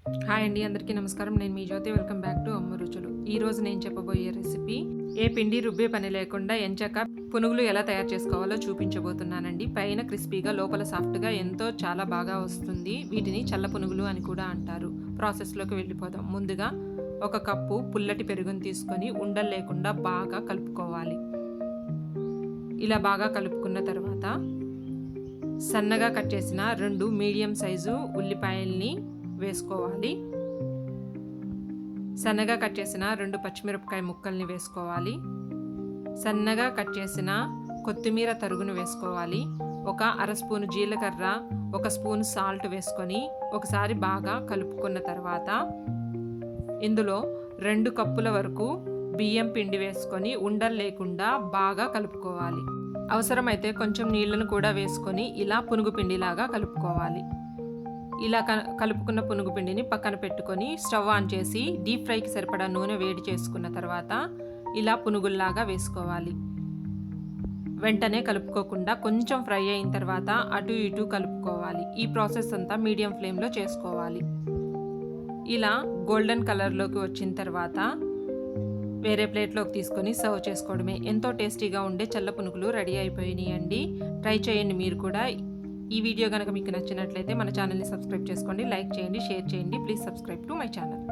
Hi అండి, అందరికీ నమస్కారం. నేను మీ జ్యోతి. వెల్కమ్ బ్యాక్ టు అమ్మ రుచులు. ఈరోజు నేను చెప్పబోయే రెసిపీ ఏ పిండి రుబ్బే పని లేకుండా ఎంచక్క పునుగులు ఎలా తయారు చేసుకోవాలో చూపించబోతున్నానండి. పైన క్రిస్పీగా, లోపల సాఫ్ట్గా చాలా బాగా వస్తుంది. వీటిని చల్ల పునుగులు అని కూడా అంటారు. ప్రాసెస్లోకి వెళ్ళిపోదాం. ముందుగా ఒక కప్పు పుల్లటి పెరుగును తీసుకొని ఉండలు లేకుండా బాగా కలుపుకోవాలి. ఇలా బాగా కలుపుకున్న తర్వాత సన్నగా కట్ చేసిన 2 మీడియం సైజు ఉల్లిపాయల్ని వేసుకోవాలి. సన్నగా కట్ చేసిన 2 పచ్చిమిరపకాయ ముక్కల్ని వేసుకోవాలి. సన్నగా కట్ చేసిన కొత్తిమీర తరుగును వేసుకోవాలి. ఒక అర స్పూను జీలకర్ర, 1 స్పూన్ సాల్ట్ వేసుకొని ఒకసారి బాగా కలుపుకున్న తర్వాత ఇందులో 2 కప్పుల వరకు బియ్యం పిండి వేసుకొని ఉండలు లేకుండా బాగా కలుపుకోవాలి. అవసరమైతే కొంచెం నీళ్లను కూడా వేసుకొని ఇలా పునుగు పిండిలాగా కలుపుకోవాలి. ఇలా కలుపుకున్న పునుగు పిండిని పక్కన పెట్టుకొని స్టవ్ ఆన్ చేసి డీప్ ఫ్రైకి సరిపడా నూనె వేడి చేసుకున్న తర్వాత ఇలా పునుగుల్లాగా వేసుకోవాలి. వెంటనే కలుపుకోకుండా కొంచెం ఫ్రై అయిన తర్వాత అటు ఇటు కలుపుకోవాలి. ఈ ప్రాసెస్ అంతా మీడియం ఫ్లేమ్లో చేసుకోవాలి. ఇలా గోల్డెన్ కలర్లోకి వచ్చిన తర్వాత వేరే ప్లేట్లోకి తీసుకొని సర్వ్ చేసుకోవడమే. ఎంతో టేస్టీగా ఉండే చల్ల పునుగులు రెడీ అయిపోయినాయండి. ట్రై చేయండి మీరు కూడా. ఈ వీడియో కనుక మీకు నచ్చినట్లయితే మన ఛానల్ని సబ్స్క్రైబ్ చేసుకోండి, లైక్ చేయండి, షేర్ చేయండి. Please subscribe to my channel.